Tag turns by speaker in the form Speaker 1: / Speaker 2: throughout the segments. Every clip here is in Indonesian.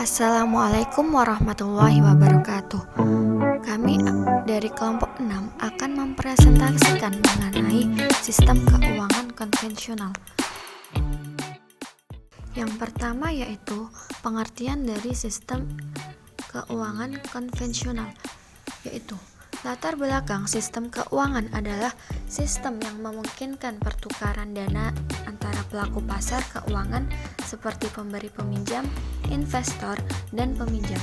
Speaker 1: Assalamualaikum warahmatullahi wabarakatuh. Kami dari kelompok 6 akan mempresentasikan mengenai sistem keuangan konvensional. Yang pertama yaitu pengertian dari sistem keuangan konvensional, yaitu latar belakang sistem keuangan adalah sistem yang memungkinkan pertukaran dana antara pelaku pasar keuangan seperti pemberi peminjam, investor, dan peminjam.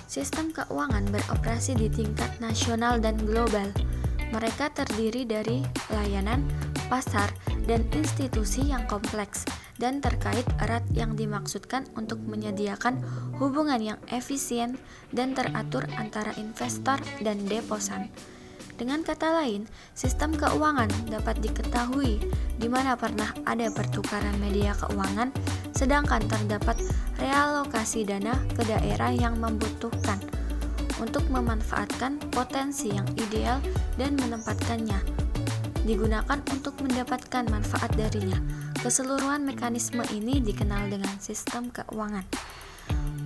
Speaker 1: Sistem keuangan beroperasi di tingkat nasional dan global. Mereka terdiri dari layanan, pasar, dan institusi yang kompleks dan terkait erat yang dimaksudkan untuk menyediakan hubungan yang efisien dan teratur antara investor dan deposan. Dengan kata lain, sistem keuangan dapat diketahui di mana pernah ada pertukaran media keuangan, sedangkan terdapat realokasi dana ke daerah yang membutuhkan untuk memanfaatkan potensi yang ideal dan menempatkannya digunakan untuk mendapatkan manfaat darinya. Keseluruhan mekanisme ini dikenal dengan sistem keuangan.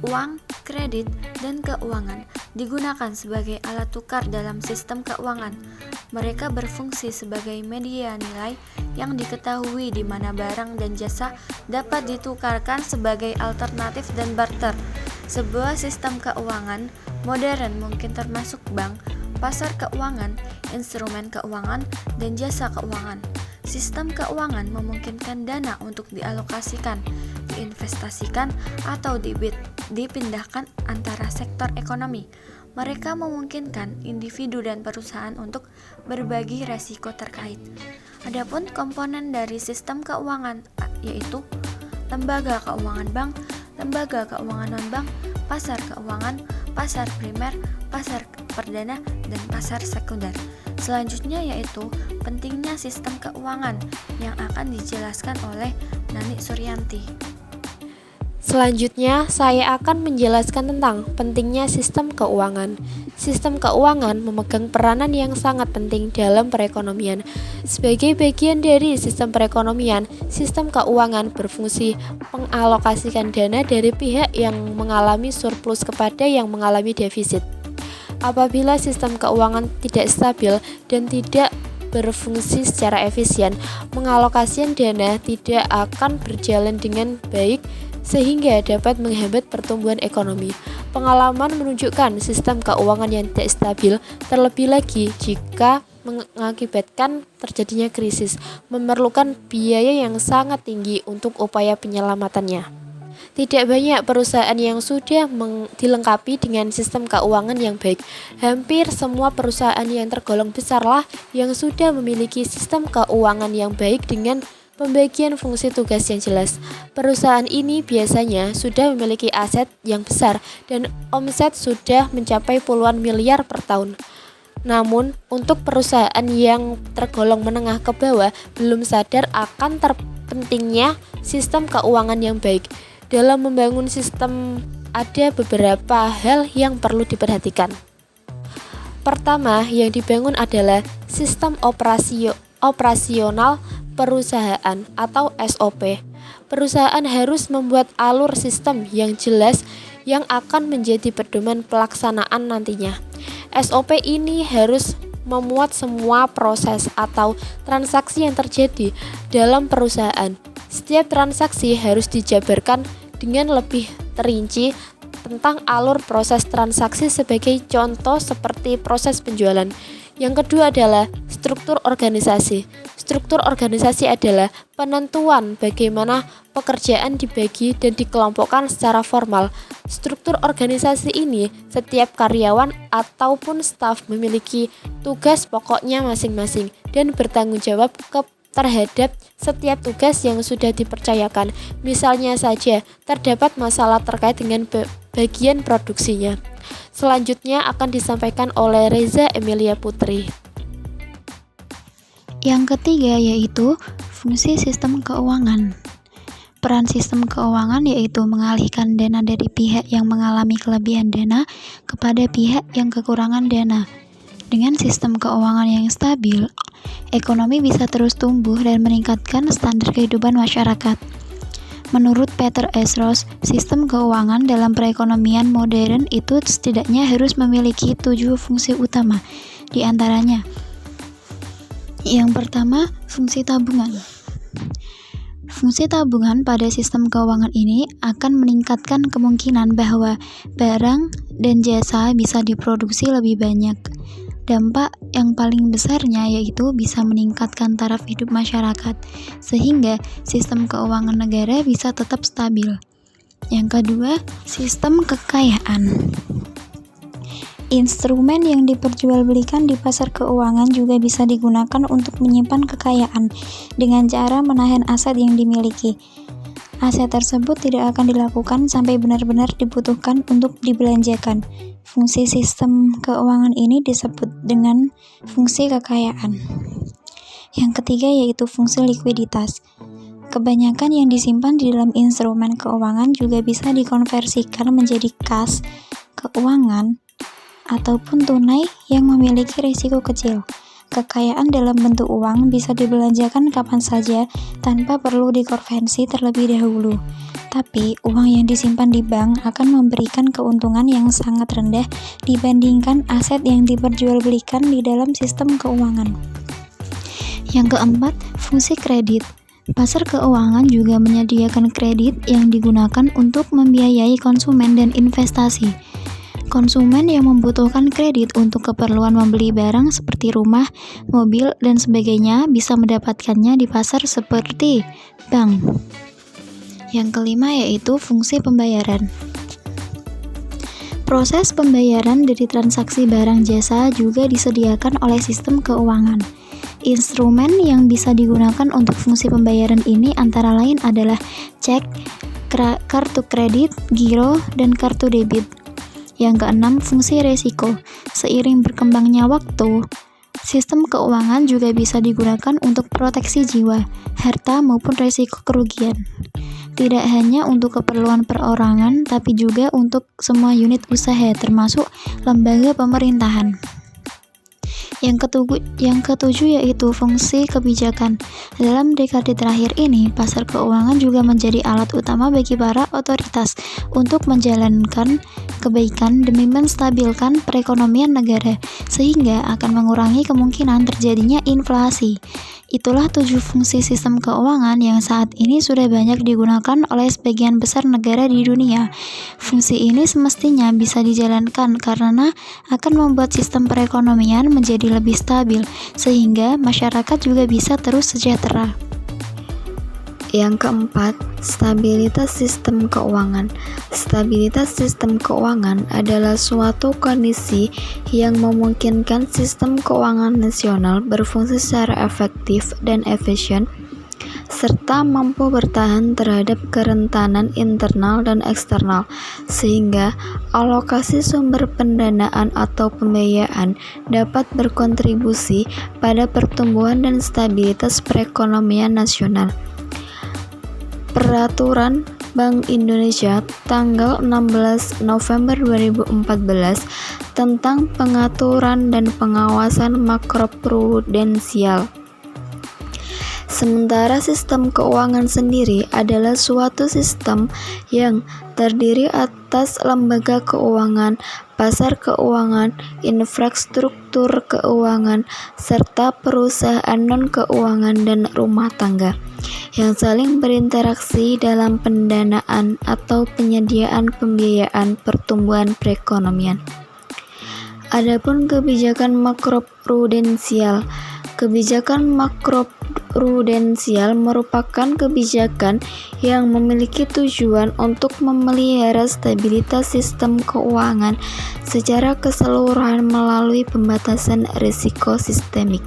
Speaker 1: Uang, kredit, dan keuangan digunakan sebagai alat tukar dalam sistem keuangan. Mereka berfungsi sebagai media nilai yang diketahui di mana barang dan jasa dapat ditukarkan sebagai alternatif dan barter. Sebuah sistem keuangan modern mungkin termasuk bank, pasar keuangan, instrumen keuangan, dan jasa keuangan. Sistem keuangan memungkinkan dana untuk dialokasikan, diinvestasikan, atau dipindahkan antara sektor ekonomi. Mereka memungkinkan individu dan perusahaan untuk berbagi resiko terkait. Adapun komponen dari sistem keuangan yaitu lembaga keuangan bank, lembaga keuangan non-bank, pasar keuangan, pasar primer, pasar perdana, dan pasar sekunder. Selanjutnya yaitu pentingnya sistem keuangan yang akan dijelaskan oleh Nani Suryanti.
Speaker 2: Selanjutnya, saya akan menjelaskan tentang pentingnya sistem keuangan. Sistem keuangan memegang peranan yang sangat penting dalam perekonomian. Sebagai bagian dari sistem perekonomian, sistem keuangan berfungsi mengalokasikan dana dari pihak yang mengalami surplus kepada yang mengalami defisit. Apabila sistem keuangan tidak stabil dan tidak berfungsi secara efisien, mengalokasikan dana tidak akan berjalan dengan baik sehingga dapat menghambat pertumbuhan ekonomi. Pengalaman menunjukkan sistem keuangan yang tidak stabil, terlebih lagi jika mengakibatkan terjadinya krisis, memerlukan biaya yang sangat tinggi untuk upaya penyelamatannya. Tidak banyak perusahaan yang sudah dilengkapi dengan sistem keuangan yang baik. Hampir semua perusahaan yang tergolong besarlah yang sudah memiliki sistem keuangan yang baik dengan pembagian fungsi tugas yang jelas. Perusahaan ini biasanya sudah memiliki aset yang besar dan omset sudah mencapai puluhan miliar per tahun. Namun, untuk perusahaan yang tergolong menengah ke bawah belum sadar akan pentingnya sistem keuangan yang baik. Dalam membangun sistem ada beberapa hal yang perlu diperhatikan. Pertama yang dibangun adalah sistem operasional perusahaan atau SOP. Perusahaan harus membuat alur sistem yang jelas yang akan menjadi pedoman pelaksanaan nantinya. SOP ini harus memuat semua proses atau transaksi yang terjadi dalam perusahaan. Setiap transaksi harus dijabarkan dengan lebih terinci tentang alur proses transaksi sebagai contoh seperti proses penjualan. Yang kedua adalah struktur organisasi. Struktur organisasi adalah penentuan bagaimana pekerjaan dibagi dan dikelompokkan secara formal. Struktur organisasi ini, setiap karyawan ataupun staf memiliki tugas pokoknya masing-masing dan bertanggung jawab terhadap setiap tugas yang sudah dipercayakan. Misalnya saja, terdapat masalah terkait dengan bagian produksinya. Selanjutnya akan disampaikan oleh Reza Emilia Putri.
Speaker 3: Yang ketiga yaitu fungsi sistem keuangan. Peran sistem keuangan yaitu mengalihkan dana dari pihak yang mengalami kelebihan dana kepada pihak yang kekurangan dana. Dengan sistem keuangan yang stabil, ekonomi bisa terus tumbuh dan meningkatkan standar kehidupan masyarakat. Menurut Peter S. Ross, sistem keuangan dalam perekonomian modern itu setidaknya harus memiliki 7 fungsi utama. Di antaranya, yang pertama, fungsi tabungan. Fungsi tabungan pada sistem keuangan ini akan meningkatkan kemungkinan bahwa barang dan jasa bisa diproduksi lebih banyak. Dampak yang paling besarnya yaitu bisa meningkatkan taraf hidup masyarakat, sehingga sistem keuangan negara bisa tetap stabil. Yang kedua, sistem kekayaan. Instrumen yang diperjualbelikan di pasar keuangan juga bisa digunakan untuk menyimpan kekayaan dengan cara menahan aset yang dimiliki. Aset tersebut tidak akan dilakukan sampai benar-benar dibutuhkan untuk dibelanjakan. Fungsi sistem keuangan ini disebut dengan fungsi kekayaan. Yang ketiga yaitu fungsi likuiditas. Kebanyakan yang disimpan di dalam instrumen keuangan juga bisa dikonversikan menjadi kas keuangan ataupun tunai yang memiliki risiko kecil. Kekayaan dalam bentuk uang bisa dibelanjakan kapan saja tanpa perlu dikonversi terlebih dahulu. Tapi, uang yang disimpan di bank akan memberikan keuntungan yang sangat rendah dibandingkan aset yang diperjualbelikan di dalam sistem keuangan. Yang keempat, fungsi kredit. Pasar keuangan juga menyediakan kredit yang digunakan untuk membiayai konsumen dan investasi. Konsumen yang membutuhkan kredit untuk keperluan membeli barang seperti rumah, mobil, dan sebagainya bisa mendapatkannya di pasar seperti bank. Yang kelima yaitu fungsi pembayaran. Proses pembayaran dari transaksi barang jasa juga disediakan oleh sistem keuangan. Instrumen yang bisa digunakan untuk fungsi pembayaran ini antara lain adalah cek, kartu kredit, giro, dan kartu debit. Yang keenam, fungsi resiko. Seiring berkembangnya waktu, sistem keuangan juga bisa digunakan untuk proteksi jiwa, harta maupun resiko kerugian. Tidak hanya untuk keperluan perorangan, tapi juga untuk semua unit usaha, termasuk lembaga pemerintahan. Yang ketujuh yaitu fungsi kebijakan. Dalam dekade terakhir ini, pasar keuangan juga menjadi alat utama bagi para otoritas untuk menjalankan kebaikan demi menstabilkan perekonomian negara, sehingga akan mengurangi kemungkinan terjadinya inflasi. Itulah 7 fungsi sistem keuangan yang saat ini sudah banyak digunakan oleh sebagian besar negara di dunia. Fungsi ini semestinya bisa dijalankan karena akan membuat sistem perekonomian menjadi lebih stabil, sehingga masyarakat juga bisa terus sejahtera.
Speaker 1: Yang keempat, stabilitas sistem keuangan. Stabilitas sistem keuangan adalah suatu kondisi yang memungkinkan sistem keuangan nasional berfungsi secara efektif dan efisien, serta mampu bertahan terhadap kerentanan internal dan eksternal, sehingga alokasi sumber pendanaan atau pembiayaan dapat berkontribusi pada pertumbuhan dan stabilitas perekonomian nasional. Peraturan Bank Indonesia tanggal 16 November 2014 tentang pengaturan dan pengawasan makroprudensial. Sementara sistem keuangan sendiri adalah suatu sistem yang terdiri atas lembaga keuangan, pasar keuangan, infrastruktur keuangan, serta perusahaan non-keuangan dan rumah tangga yang saling berinteraksi dalam pendanaan atau penyediaan pembiayaan pertumbuhan perekonomian. Adapun kebijakan makroprudensial. Kebijakan makroprudensial merupakan kebijakan yang memiliki tujuan untuk memelihara stabilitas sistem keuangan secara keseluruhan melalui pembatasan risiko sistemik.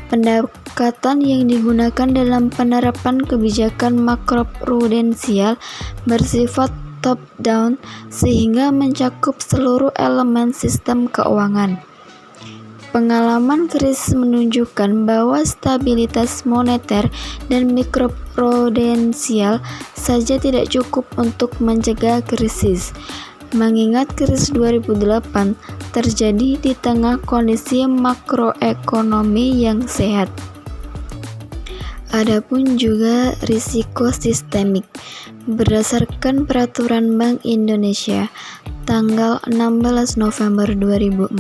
Speaker 1: Pendekatan yang digunakan dalam penerapan kebijakan makroprudensial bersifat top-down sehingga mencakup seluruh elemen sistem keuangan. Pengalaman krisis menunjukkan bahwa stabilitas moneter dan mikroprudensial saja tidak cukup untuk mencegah krisis. Mengingat krisis 2008 terjadi di tengah kondisi makroekonomi yang sehat. Adapun juga risiko sistemik. Berdasarkan Peraturan Bank Indonesia tanggal 16 November 2014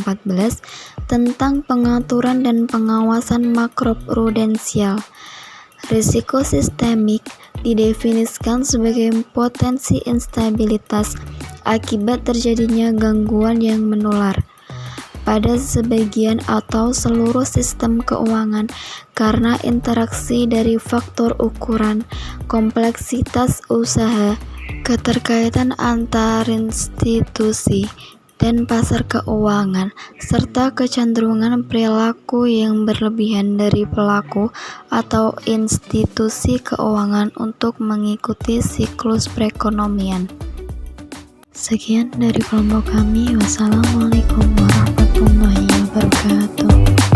Speaker 1: tentang pengaturan dan pengawasan makroprudensial, risiko sistemik didefinisikan sebagai potensi instabilitas akibat terjadinya gangguan yang menular pada sebagian atau seluruh sistem keuangan karena interaksi dari faktor ukuran, kompleksitas usaha, keterkaitan antar institusi dan pasar keuangan, serta kecenderungan perilaku yang berlebihan dari pelaku atau institusi keuangan untuk mengikuti siklus perekonomian. Sekian dari kelompok kami. Wassalamualaikum warahmatullahi wabarakatuh.